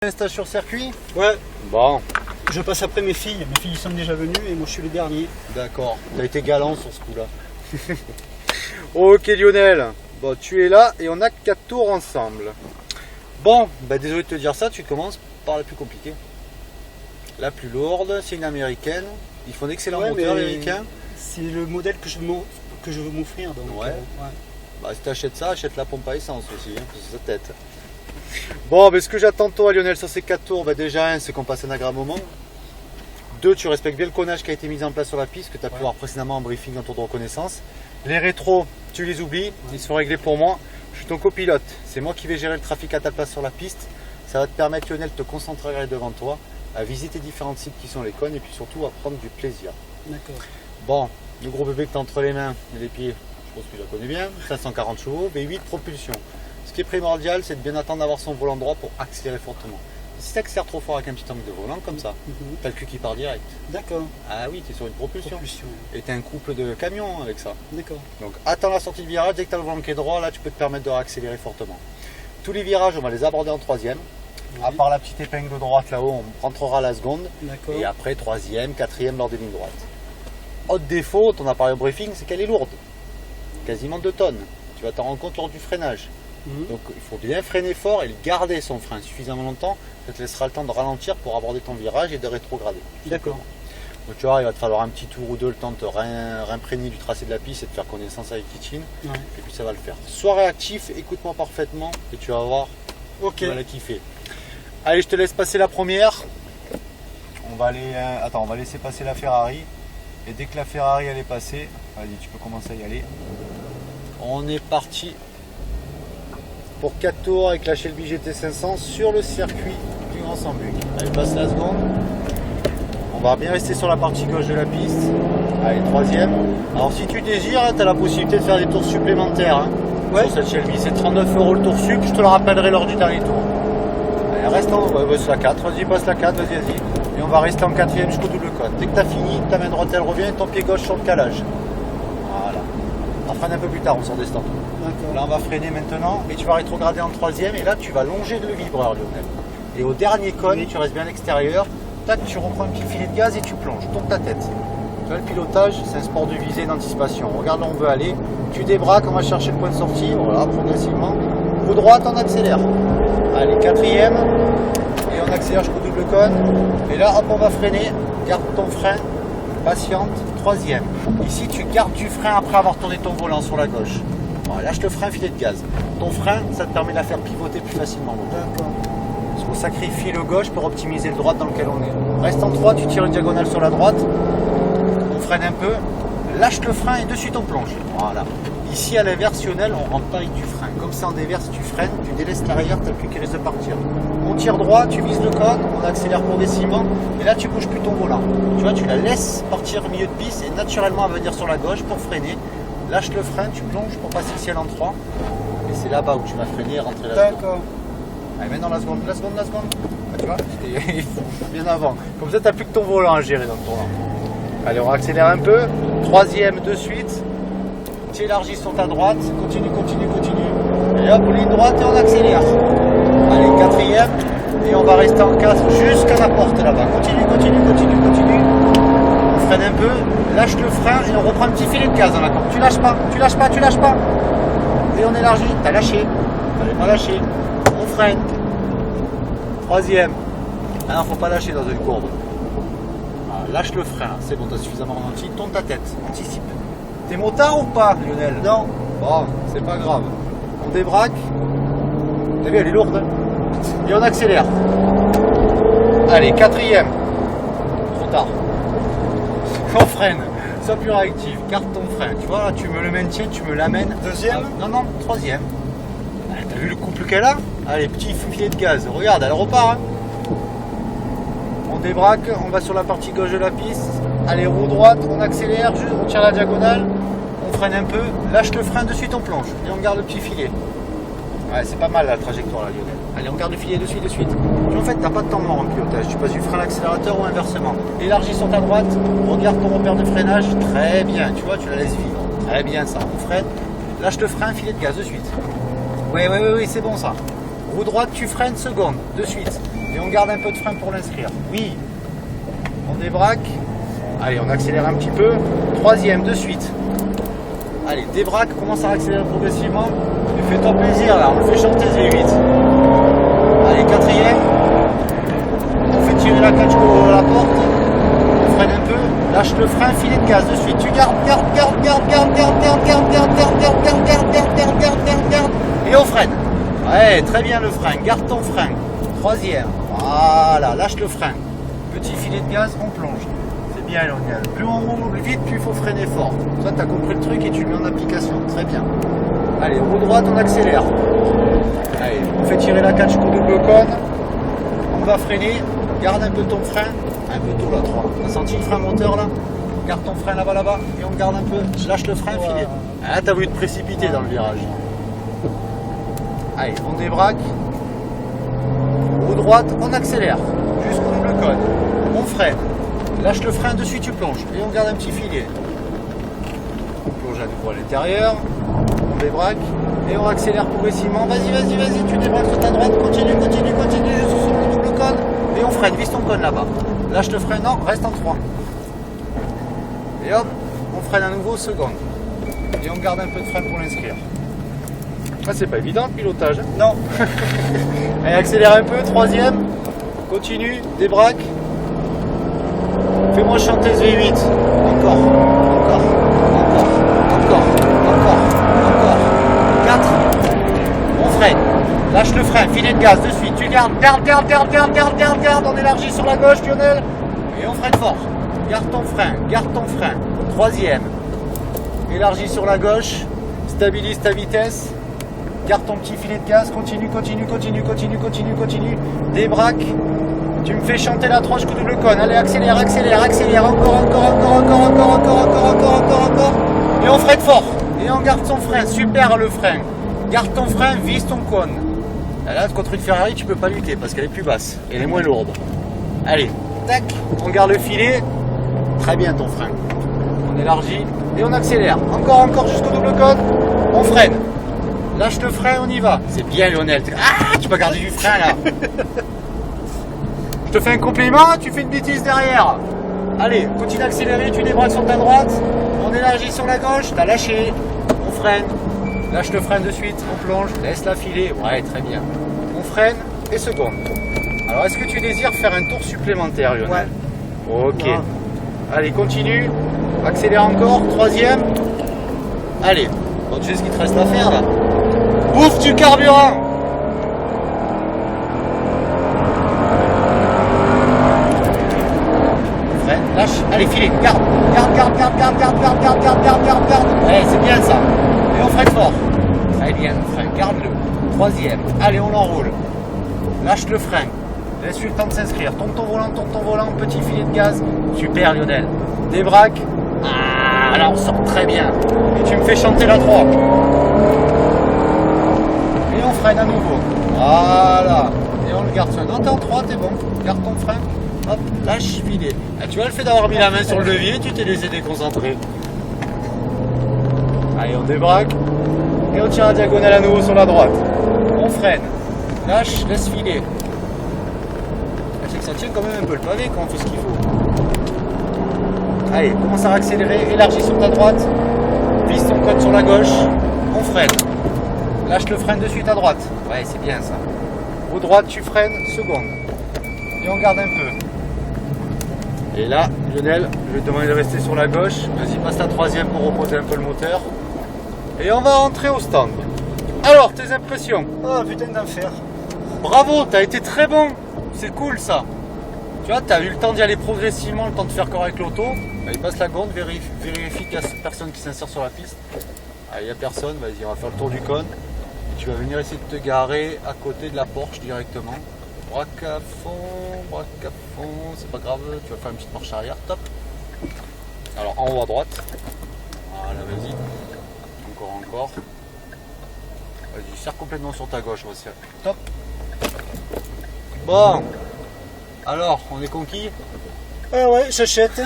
Un stage sur circuit? Ouais. Bon. Je passe après mes filles. Mes filles sont déjà venues et moi je suis le dernier. D'accord. T'as été galant sur ce coup-là. Ok Lionel, bon tu es là et on a 4 tours ensemble. Bon, bah désolé de te dire ça, tu commences par la plus compliquée. La plus lourde, c'est une américaine. Ils font d'excellents moteurs américains. C'est le modèle que je veux m'offrir. Donc, ouais. Bah si t'achètes ça, achète la pompe à essence aussi, hein, c'est sa tête. Bon, mais ce que j'attends de toi Lionel sur ces 4 tours, bah déjà un, c'est qu'on passe un agréable moment. 2, tu respectes bien le connage qui a été mis en place sur la piste, que tu as pu voir précédemment en briefing en tour de reconnaissance. Les rétros, tu les oublies, ils sont réglés pour moi. Je suis ton copilote, c'est moi qui vais gérer le trafic à ta place sur la piste. Ça va te permettre Lionel de te concentrer devant toi, à visiter différents sites qui sont les cônes et puis surtout à prendre du plaisir. D'accord. Bon, le gros bébé que tu as entre les mains et les pieds, je pense que tu la connais bien, 540 chevaux, V8 propulsion. Ce qui est primordial, c'est de bien attendre d'avoir son volant droit pour accélérer fortement. Si tu accélères trop fort avec un petit angle de volant comme ça, tu as le cul qui part direct. D'accord. Ah oui, tu es sur une propulsion. Et tu as un couple de camions avec ça. D'accord. Donc attends la sortie de virage, dès que tu as le volant qui est droit, là tu peux te permettre de réaccélérer fortement. Tous les virages, on va les aborder en troisième. Oui. À part la petite épingle droite là-haut, on rentrera la seconde. Et après troisième, quatrième lors des lignes droites. Autre défaut, ton appareil au briefing, c'est qu'elle est lourde. Quasiment 2 tonnes. Tu vas t'en rendre compte lors du freinage. Donc il faut bien freiner fort et garder son frein suffisamment longtemps. Ça te laissera le temps de ralentir pour aborder ton virage et de rétrograder. D'accord. Donc tu vois, il va te falloir un petit tour ou deux, le temps de te réimprégner du tracé de la piste et de faire connaissance avec Kitchen. Ouais. Et puis ça va le faire. Sois réactif, écoute-moi parfaitement et tu vas voir. Ok. Tu vas la kiffer. Allez, je te laisse passer la première. On va aller. Attends, on va laisser passer la Ferrari. Et dès que la Ferrari elle est passée, allez, tu peux commencer à y aller. On est parti pour 4 tours avec la Shelby GT500 sur le circuit du Grand Sambuc. Allez, passe la seconde. On va bien rester sur la partie gauche de la piste. Allez, troisième. Alors si tu désires, tu as la possibilité de faire des tours supplémentaires sur cette Shelby. C'est 39 € le tour sup, je te le rappellerai lors du dernier tour. Allez, reste en passe la 4, vas-y, passe la 4, vas-y. Et on va rester en quatrième jusqu'au double cône. Dès que tu as fini, ta main droite elle revient et ton pied gauche sur le calage. Voilà. On freine un peu plus tard, on sort des stands. Là on va freiner maintenant et tu vas rétrograder en troisième et là tu vas longer le vibreur Lionel. Et au dernier cône, tu restes bien à l'extérieur, tac, tu reprends un petit filet de gaz et tu plonges, tourne ta tête. Tu vois, le pilotage, c'est un sport de visée et d'anticipation. Regarde là où on veut aller, tu débraques, on va chercher le point de sortie, voilà, progressivement. Roue droite, on accélère. Allez, quatrième, et on accélère jusqu'au double cône. Et là, hop, on va freiner, garde ton frein, patiente, troisième. Ici, tu gardes du frein après avoir tourné ton volant sur la gauche. Bon, lâche le frein, filet de gaz. Ton frein, ça te permet de la faire pivoter plus facilement. D'accord. Parce qu'on sacrifie le gauche pour optimiser le droite dans lequel on est. Reste en 3, tu tires une diagonale sur la droite. On freine un peu. Lâche le frein et de suite on plonge. Voilà. Ici à l'inverse, Lionel, on rentre pas avec du frein. Comme ça en déverse, tu freines, tu délaisses l'arrière, tu as le cul qui risque de partir. On tire droit, tu vises le cône, on accélère progressivement. Et là, tu bouges plus ton volant. Tu vois, tu la laisses partir au milieu de piste et naturellement elle va venir sur la gauche pour freiner. Lâche le frein, tu plonges pour passer le ciel en 3. Et c'est là-bas où tu vas freiner et rentrer là-dedans. D'accord. Allez, maintenant la seconde. Ah, tu vois, il faut bien avant. Comme ça, tu n'as plus que ton volant à gérer dans le tournant. Allez, on accélère un peu. Troisième de suite. Tu élargis sur ta droite. Continue. Et hop, ligne droite et on accélère. Allez, quatrième. Et on va rester en 4 jusqu'à la porte là-bas. Continue. On freine un peu. Lâche le frein et on reprend un petit filet de gaz dans la corde. Tu lâches pas. Et on élargit. T'as lâché. T'allais pas lâcher. On freine. Troisième. Ah non, faut pas lâcher dans une courbe. Ah, lâche le frein. C'est bon, t'as suffisamment ralenti. Tourne ta tête. Anticipe. T'es motard ou pas, Lionel? Non. Bon, c'est pas grave. On débraque. T'as vu, elle est lourde. Et on accélère. Allez, quatrième. Trop tard. On freine, sois plus réactif, garde ton frein. Tu vois, là, tu me le maintiens, tu me l'amènes. Deuxième? Non, troisième. Ah, t'as vu le couple qu'elle a? Allez, petit filet de gaz. Regarde, elle repart. On débraque, on va sur la partie gauche de la piste. Allez, roue droite, on accélère, on tire la diagonale. On freine un peu, lâche le frein, de suite on plonge. Et on garde le petit filet. Ouais, c'est pas mal la trajectoire là, Lionel. Allez, on garde le filet de suite. Puis en fait, t'as pas de temps mort en pilotage. Tu passes du frein à l'accélérateur ou inversement. Élargis sur ta droite, regarde ton repère de freinage. Très bien, tu vois, tu la laisses vivre. Très bien ça, on freine. Lâche le frein, filet de gaz de suite. Oui, c'est bon ça. Roue droite, tu freines, seconde, de suite. Et on garde un peu de frein pour l'inscrire. Oui. On débraque. Allez, on accélère un petit peu. Troisième, de suite. Allez, débraque, commence à accélérer progressivement. Et fais-toi plaisir là, on le fait chanter Z8. Allez, quatrième. On fait tirer la catch à la porte. On freine un peu. Lâche le frein, filet de gaz de suite. Tu gardes. Et on freine. Ouais, très bien le frein. Garde ton frein. Troisième. Voilà, lâche le frein. Petit filet de gaz, on plonge. C'est bien, Lionel. Plus on roule vite, plus il faut freiner fort. Toi, tu as compris le truc et tu le mets en application. Très bien. Allez, roue droite, on accélère. Allez, on fait tirer la catch pour double cône. On va freiner. Garde un peu ton frein. Un peu tôt là, 3. T'as senti le frein moteur là? Garde ton frein là-bas. Et on garde un peu. Je lâche le frein, filet. Ah, t'as voulu te précipiter dans le virage. Allez, on débraque. Roue droite, on accélère. Jusqu'au double cône. On freine. Lâche le frein, dessus tu plonges. Et on garde un petit filet. On plonge à nouveau à l'intérieur. On débraque. Et on accélère progressivement. Vas-y, tu débraques sur ta droite. Continue, jusqu'au double cône. Et on freine, vise ton cône là-bas. Lâche le frein, non, reste en 3. Et hop, on freine à nouveau, seconde. Et on garde un peu de frein pour l'inscrire. Ah, c'est pas évident le pilotage. Hein. Non. Allez, accélère un peu, troisième. Continue, débraque. Fais-moi chanter ce V8. Encore. 4. On freine. Lâche le frein, filet de gaz de suite. Tu gardes. On élargit sur la gauche, Lionel. Et on freine fort. Garde ton frein. Troisième. Élargis sur la gauche. Stabilise ta vitesse. Garde ton petit filet de gaz. Continue. Débraque. Tu me fais chanter la 3 jusqu'au double cône. Allez, accélère. Encore. Et on freine fort. Et on garde son frein. Super le frein. Garde ton frein, vise ton cône. Là, contre une Ferrari, tu peux pas lutter parce qu'elle est plus basse. Elle est moins lourde. Allez, tac. On garde le filet. Très bien ton frein. On élargit et on accélère. Encore jusqu'au double cône. On freine. Lâche le frein, on y va. C'est bien, Lionel. Ah, tu m'as gardé du frein là. Je te fais un compliment, tu fais une bêtise derrière. Allez, continue d'accélérer, tu débraques sur ta droite. On élargit sur la gauche, t'as lâché. On freine. Lâche le frein de suite, on plonge, laisse la filer. Ouais, très bien. On freine et seconde. Alors, est-ce que tu désires faire un tour supplémentaire, Lionel? Ouais. Ok. Ouais. Allez, continue. Accélère encore. Troisième. Allez. Bon, tu sais ce qu'il te reste à faire là. Ouf du carburant. Freine, lâche. Allez, filet. Garde. Allez, c'est bien ça. Et on freine fort. Allez, bien, frein. Garde-le. Troisième. Allez, on l'enroule. Lâche le frein. Laisse-lui le temps de s'inscrire. Tourne ton volant. Petit filet de gaz. Super, Lionel. Débraque. Ah, là, on sort très bien. Et tu me fais chanter la 3. Et on freine à nouveau. Voilà. Et on le garde sur. Non, t'es en 3, t'es bon. Garde ton frein. Hop, lâche, filet. Ah, tu vois, le fait d'avoir mis la main sur le levier, tu t'es laissé déconcentrer. Allez, on débraque. Et on tire la diagonale à nouveau sur la droite. On freine. Lâche, laisse filer. C'est que ça tient quand même un peu le pavé quand on fait ce qu'il faut. Allez, commence à accélérer, élargis sur ta droite, vise ton cône sur la gauche, on freine. Lâche le frein de suite à droite. Ouais, c'est bien ça. Au droite, tu freines, seconde. Et on garde un peu. Et là, Lionel, je vais te demander de rester sur la gauche. Vas-y, passe la troisième pour reposer un peu le moteur. Et on va rentrer au stand. Alors, tes impressions? Oh putain d'enfer. Bravo, t'as été très bon. C'est cool ça. Tu vois, t'as eu le temps d'y aller progressivement, le temps de faire correct l'auto. Allez, passe la gourde, vérifie qu'il y a personne qui s'insère sur la piste. Allez, il n'y a personne, vas-y, on va faire le tour du cône. Et tu vas venir essayer de te garer à côté de la Porsche directement. Braque à fond, c'est pas grave, tu vas faire une petite marche arrière, top. Alors en haut à droite. Voilà, vas-y. Encore. Vas-y, serre complètement sur ta gauche, resserre. Top. Bon. Alors, on est conquis? Ah ouais, j'achète.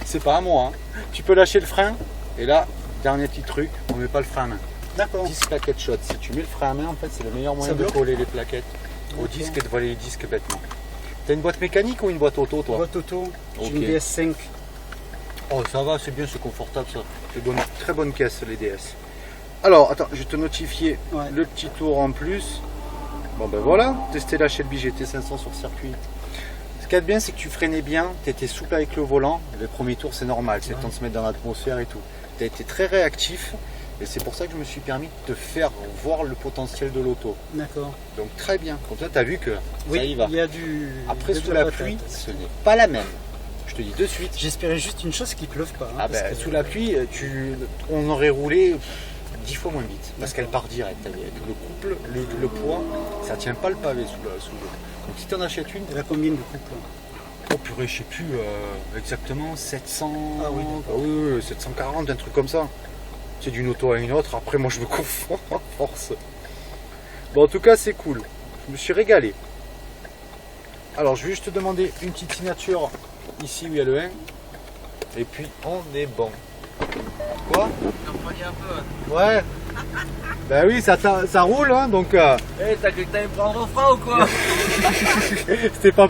C'est pas à moi. Hein. Tu peux lâcher le frein. Et là, dernier petit truc, on met pas le frein à main. D'accord. 10 plaquettes shot. Si tu mets le frein à main, en fait, c'est le meilleur moyen Ça de bloque. coller les plaquettes. au disque et de voler les disques bêtement. T'as une boîte mécanique ou une boîte auto toi? Boîte auto, j'ai Ok. une DS5. Oh ça va, c'est bien, c'est confortable ça. C'est bonne, très bonne caisse les DS. Alors attends, je vais te notifier Ouais. le petit tour en plus. Bon ben voilà, tester la Shelby GT500 sur circuit. Ce qu'il y a de bien, c'est que tu freinais bien, tu étais souple avec le volant. Les premiers tours c'est normal, c'est le temps de se mettre dans l'atmosphère et tout. Tu as été très réactif et c'est pour ça que je me suis permis de te faire voir le potentiel de l'auto. D'accord. Donc très bien, comme ça tu as vu que Oui, ça y va. il y a du. Après il y a sous de la patate. pluie, ce n'est pas la même. Je te dis de suite. J'espérais juste une chose, qu'il pleuve pas. Hein, Ah parce ben, que- sous la pluie, on aurait roulé 10 fois moins vite parce qu'elle part direct. Avec le couple, le poids, ça tient pas le pavé sous l'eau. Donc si tu en achètes une, Elle a combien de couples? oh purée, je sais plus exactement, 700, Ah oui, oui, 740, un truc comme ça. C'est d'une auto à une autre, après moi je me confonds à force. Bon en tout cas c'est cool, je me suis régalé. Alors je vais juste te demander une petite signature ici où il y a le 1. Et puis on est bon. Quoi? Ouais. Ben oui, ça roule, hein, donc Eh, t'as cru que t'allais prendre au frein ou quoi? c'était pas